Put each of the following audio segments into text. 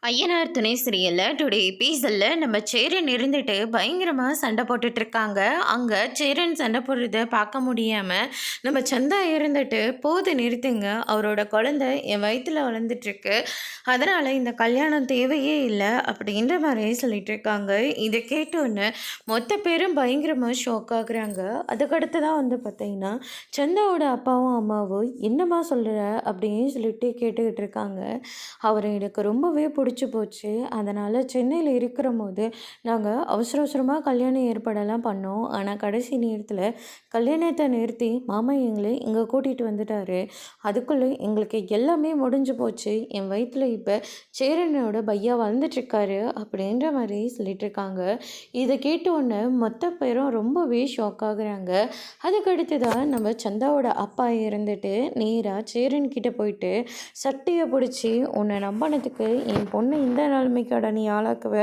ஐயனார் துணை சீரியலில் டுடே எபிசோடில் நம்ம சேரன் இருந்துட்டு பயங்கரமாக சண்டை போட்டுட்ருக்காங்க. அங்கே சேரன் சண்டை போடுறத பார்க்க முடியாமல் நம்ம சந்தா இருந்துட்டு போது நிறுத்துங்க, அவரோட குழந்தை என் வயிற்றில் வளர்ந்துட்டுருக்கு, அதனால் இந்த கல்யாணம் தேவையே இல்லை அப்படின்ற மாதிரியே சொல்லிட்டு இருக்காங்க. இதை கேட்டோன்னு மொத்த பேரும் பயங்கரமாக ஷாக் ஆகுறாங்க. அதுக்கடுத்து தான் பார்த்தீங்கன்னா சந்தாவோட அப்பாவும் அம்மாவும் என்னம்மா சொல்கிற அப்படின்னு சொல்லிட்டு கேட்டுக்கிட்டு இருக்காங்க. அவர் எனக்கு ரொம்பவே பிடிச்சி போச்சு, அதனால் சென்னையில் இருக்கிற போது நாங்கள் அவசர அவசரமாக கல்யாணம் ஏற்பாடெல்லாம் பண்ணோம். ஆனால் கடைசி நேரத்தில் கல்யாணத்தை நிறுத்தி மாமா எங்களை இங்கே கூட்டிகிட்டு வந்துட்டார். அதுக்குள்ளே எங்களுக்கு எல்லாமே முடிஞ்சு போச்சு. என் வயிற்றில் இப்போ சேரனோட பையா வளர்ந்துட்டுருக்காரு அப்படின்ற மாதிரி சொல்லிட்டு இருக்காங்க. இதை கேட்டோன்னே மொத்த பேரும் ரொம்பவே ஷாக் ஆகுறாங்க. அதுக்கடுத்து தான் நம்ம சந்தாவோட அப்பா இருந்துட்டு நேராக சேரன் கிட்டே போயிட்டு சட்டையை பிடிச்சி உன்னை நம்பினதுக்கு என் பொண்ணு இந்த நிலைமைக்காட நீ ஆளாக்குவ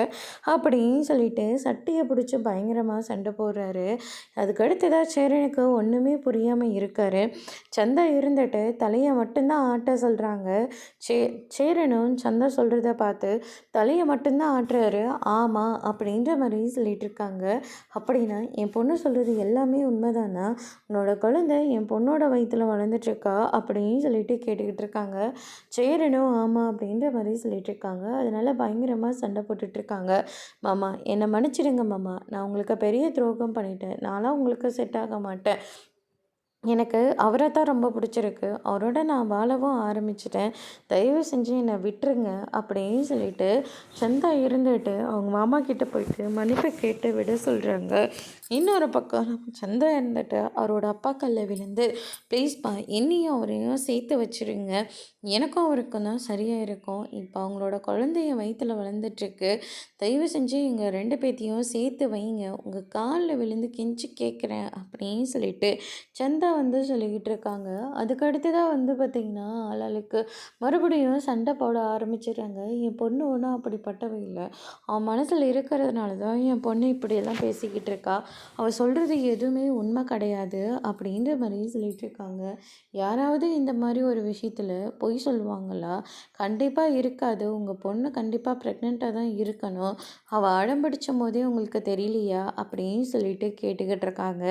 அப்படின்னு சொல்லிட்டு சட்டையை பிடிச்சி பயங்கரமாக சண்டை போடுறாரு. அதுக்கடுத்ததாக சேரனுக்கு ஒன்றுமே புரியாமல் இருக்காரு. சந்தா இருந்துட்டு தலையை மட்டும்தான் ஆட்ட சொல்கிறாங்க. சேரனும் சந்தா சொல்கிறத பார்த்து தலையை மட்டும்தான் ஆட்டுறாரு. ஆமாம் அப்படின்ற மாதிரி சொல்லிட்டு இருக்காங்க. அப்படின்னா என் பொண்ணு சொல்கிறது எல்லாமே உண்மைதானா? உன்னோட குழந்தை என் பொண்ணோட வயிற்றில் வளர்ந்துட்டுருக்கா அப்படின்னு சொல்லிட்டு கேட்டுக்கிட்டு இருக்காங்க. சேரனும் ஆமாம் அப்படின்ற மாதிரி சொல்லிட்டு இருக்காங்க. அதனால் பயங்கரமாக சண்டை போட்டுட்ருக்காங்க. மாமா என்னை மன்னிச்சிடுங்க மாமா, நான் உங்களுக்கு பெரிய துரோகம் பண்ணிட்டேன், நான்லாம் உங்களுக்கு செட் ஆக மாட்டேன், எனக்கு அவரை தான் ரொம்ப பிடிச்சிருக்கு, அவரோட நான் வாழவும் ஆரம்பிச்சிட்டேன், தயவு செஞ்சு என்னை விட்டுருங்க அப்படின்னு சொல்லிட்டு சந்தா இருந்துட்டு அவங்க மாமா கிட்டே போயிட்டு மன்னிப்பை கேட்டு விட சொல்கிறாங்க. இன்னொரு பக்கம் சந்தா இருந்துட்டு அவரோட அப்பா கல்ல விழுந்து ப்ளீஸ்ப்பா என்னையும் அவரையும் சேர்த்து வச்சுருங்க, எனக்கும் அவருக்கும் தான் சரியாக இருக்கும், இப்போ அவங்களோட குழந்தைய வயிற்றில் வளர்ந்துட்டுருக்கு, தயவு செஞ்சு எங்கள் ரெண்டு பேர்த்தையும் சேர்த்து வைங்க, உங்கள் காலில் விழுந்து கெஞ்சி கேட்குறேன் அப்படின்னு சொல்லிட்டு சந்தா சொல்லிக்கிட்டு இருக்காங்க. அதுக்கடுத்து தான் பார்த்திங்கன்னா ஆளாளுக்கு மறுபடியும் சண்டை போட ஆரம்பிச்சிடுறாங்க. என் பொண்ணு ஒன்றும் அப்படிப்பட்டவே இல்லை, அவன் மனசில் இருக்கிறதுனால தான் என் பொண்ணு இப்படியெல்லாம் பேசிக்கிட்டு இருக்கா, அவள் சொல்கிறது எதுவுமே உண்மை கிடையாது அப்படின்ற மாதிரி சொல்லிட்டு இருக்காங்க. யாராவது இந்த மாதிரி ஒரு விஷயத்தில் பொய் சொல்லுவாங்களா? கண்டிப்பாக இருக்காது. உங்கள் பொண்ணு கண்டிப்பாக ப்ரெக்னெண்ட்டாக தான் இருக்கணும், அவள் அடம் பிடிச்ச போதே உங்களுக்கு தெரியலையா அப்படின்னு சொல்லிட்டு கேட்டுக்கிட்டு இருக்காங்க.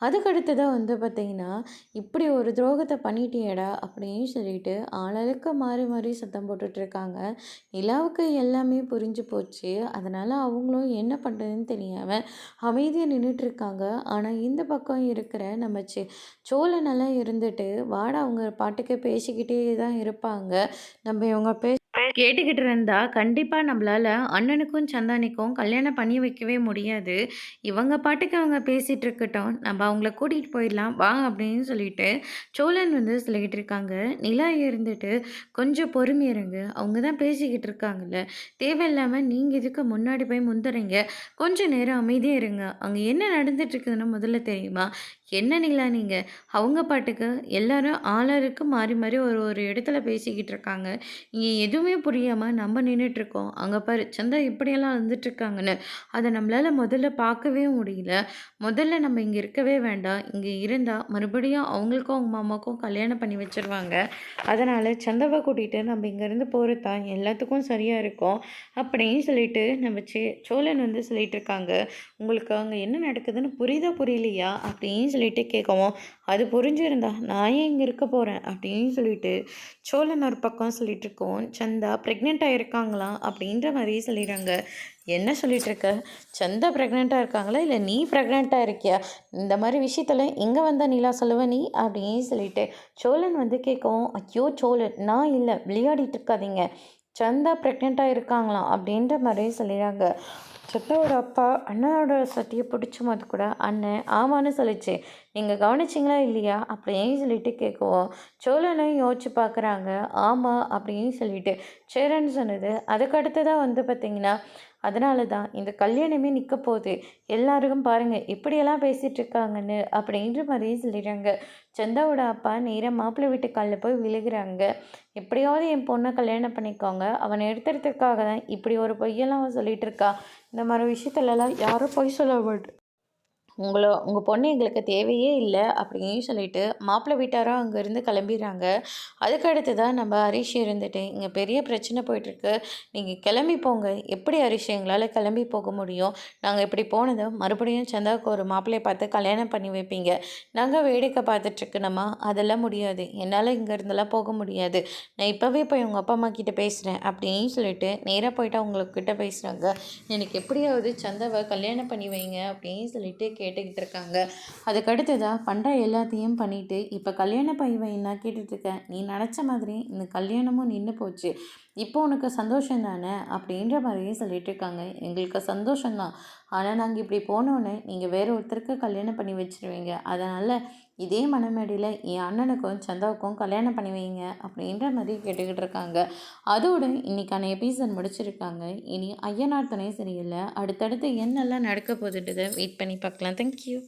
அதுக்கடுத்து தான் பார்த்திங்கன்னா இப்படி ஒரு துரோகத்தை பண்ணிட்டியடா அப்படின்னு சொல்லிட்டு ஆளாளுக்கு மாறி மாறி சத்தம் போட்டுட்ருக்காங்க. நிலாவுக்கு எல்லாமே புரிஞ்சு போச்சு, அதனால் அவங்களும் என்ன பண்ணுறதுன்னு தெரியாமல் அமைதியாக நின்றுட்டுருக்காங்க. ஆனால் இந்த பக்கம் இருக்கிற நம்ம சோழனெல்லாம் இருந்துட்டு வாடா அவங்க பாட்டுக்கு பேசிக்கிட்டே தான் இருப்பாங்க. நம்ம இவங்க கேட்டுக்கிட்டு இருந்தா கண்டிப்பாக நம்மளால் அண்ணனுக்கும் சந்தானிக்கும் கல்யாணம் பண்ணி வைக்கவே முடியாது, இவங்க பாட்டுக்கு அவங்க பேசிகிட்டு இருக்கட்டும், நம்ம அவங்கள கூட்டிகிட்டு போயிடலாம் வா அப்படின்னு சொல்லிட்டு சோழன் சொல்லிக்கிட்டு இருக்காங்க. நிலா இருந்துட்டு கொஞ்சம் பொறுமை இருங்க, அவங்க தான் பேசிக்கிட்டு இருக்காங்கல்ல, தேவையில்லாமல் நீங்கள் இதுக்கு முன்னாடி போய் முந்துறீங்க, கொஞ்சம் நேரம் அமைதியாக இருங்க, அங்கே என்ன நடந்துட்டுருக்குதுன்னு முதல்ல தெரியுமா? என்ன நிலா நீங்கள் அவங்க பாட்டுக்கு எல்லாரும் ஆளாருக்கு மாறி மாறி ஒரு ஒரு இடத்துல பேசிக்கிட்டு இருக்காங்க, இங்கே எதுவுமே புரியாமல் நம்ம நின்றுட்டுருக்கோம், அங்கே பாரு சந்தா இப்படியெல்லாம் வந்துட்டுருக்காங்கன்னு, அதை நம்மளால் முதல்ல பார்க்கவே முடியல, முதல்ல நம்ம இங்கே இருக்கவே வேண்டாம், இங்கே இருந்தால் மறுபடியும் அவங்களுக்கும் அவங்க மாமாவுக்கும் கல்யாணம் பண்ணி வச்சுருவாங்க, அதனால் சந்தாவை கூட்டிகிட்டு நம்ம இங்கேருந்து போகிறது தான் எல்லாத்துக்கும் சரியாக இருக்கும் அப்படின்னு சொல்லிட்டு நம்ம சோழன் சொல்லிட்டு இருக்காங்க. உங்களுக்கு அங்கே என்ன நடக்குதுன்னு புரியலையா அப்படின்னு சொல்லிட்டு கேட்கவும், அது புரிஞ்சிருந்தா நான் ஏன் இங்கே இருக்க போகிறேன் அப்படின்னு சொல்லிட்டு சோழன் ஒரு பக்கம் சொல்லிட்டு இருக்கோம். சந்தா ப்ரெக்னெண்ட்டாக இருக்காங்களா அப்படின்ற மாதிரி சொல்லிடுறாங்க. என்ன சொல்லிட்டு இருக்க? சந்தா ப்ரெக்னெண்ட்டாக இருக்காங்களா இல்லை நீ ப்ரெக்னெண்ட்டாக இருக்கியா? இந்த மாதிரி விஷயத்தில் எங்கே வந்தால் நீலா சொல்லுவ நீ அப்படின்னு சொல்லிட்டு சோழன் கேட்கவும், ஐயோ சோழன் நான் இல்லை, விளையாடிட்டு இருக்காதீங்க, சந்தா ப்ரெக்னெண்ட்டாக இருக்காங்களாம் அப்படின்ற மாதிரி சொல்லிடுறாங்க. சந்தாவோட அப்பா அண்ணனோட சட்டியை பிடிச்சும் போது கூட அண்ணன் ஆமான்னு சொல்லிச்சு, நீங்கள் கவனிச்சிங்களா இல்லையா அப்படின்னு சொல்லிட்டு கேட்குவோம். சோழனையும் யோசிச்சு பார்க்குறாங்க. ஆமாம் அப்படின்னு சொல்லிட்டு சேரன் சொன்னது. அதுக்கடுத்து தான் பார்த்திங்கன்னா அதனால தான் இந்த கல்யாணமே நிற்க போகுது, எல்லாருக்கும் பாருங்கள் எப்படியெல்லாம் பேசிகிட்டு இருக்காங்கன்னு அப்படின்ற மாதிரி சொல்லிடுறாங்க. சந்தாவோட அப்பா நேராக மாப்பிள்ளை வீட்டு காலில் போய் விழுகிறாங்க. எப்படியாவது என் பொண்ணை கல்யாணம் பண்ணிக்கோங்க, அவனை எடுத்துறதுக்காக தான் இப்படி ஒரு பொய்யெல்லாம் அவன் சொல்லிகிட்டு இருக்கா, இந்த மாதிரி விஷயத்துலலாம் யாரும் பொய் சொல்ல மாட்டேன், உங்கள் பொண்ணு எங்களுக்கு தேவையே இல்லை அப்படின்னு சொல்லிட்டு மாப்பிள்ளை வீட்டாரும் அங்கேருந்து கிளம்பிடுறாங்க. அதுக்கு அடுத்து தான் நம்ம ஹரிஷ் இருந்துட்டு, இங்கே பெரிய பிரச்சனை போயிட்டுருக்கு, நீங்கள் கிளம்பி போங்க. எப்படி ஹரிஷ் எங்களால் கிளம்பி போக முடியும்? நாங்கள் இப்படி போனது மறுபடியும் சந்தாவுக்கு ஒரு மாப்பிள்ளையை பார்த்து கல்யாணம் பண்ணி வைப்பீங்க, நாங்கள் வேடிக்கை பார்த்துட்ருக்கணுமா? அதெல்லாம் முடியாது, என்னால் இங்கேருந்தெல்லாம் போக முடியாது, நான் இப்போவே போய் உங்கள் அப்பா அம்மா கிட்டே பேசுகிறேன் அப்படின்னு சொல்லிட்டு நேராக போயிட்டு அவங்கக்கிட்ட பேசுகிறாங்க. எனக்கு எப்படியாவது சந்தாவை கல்யாணம் பண்ணி வைங்க அப்படின்னு சொல்லிட்டு கேட்டுக்கிட்டு இருக்காங்க. அதுக்கடுத்து தான் பண்ணுற எல்லாத்தையும் பண்ணிவிட்டு இப்போ கல்யாணம் பண்ணி வைன்னா கேட்டுட்ருக்கேன். நீ நினச்ச மாதிரி இந்த கல்யாணமும் நின்று போச்சு, இப்போ உனக்கு சந்தோஷம் தானே அப்படின்ற மாதிரியே சொல்லிட்டு இருக்காங்க. எங்களுக்கு சந்தோஷம்தான், ஆனால் நாங்கள் இப்படி போனோன்னே நீங்கள் வேற ஒருத்தருக்கு கல்யாணம் பண்ணி வச்சுருவீங்க, அதனால் இதே மணமேடையில் என் அண்ணனுக்கும் சந்தாவுக்கும் கல்யாணம் பண்ணி வைங்க அப்படின்ற மாதிரி கேட்டுக்கிட்டு இருக்காங்க. அதோட இன்னைக்கான எபிசோட் முடிச்சிருக்காங்க. இனி ஐயனார் துணை சரியில்லை, அடுத்தடுத்து என்னெல்லாம் நடக்க போகுதுன்றதை வெயிட் பண்ணி பார்க்கலாம். தேங்க்யூ.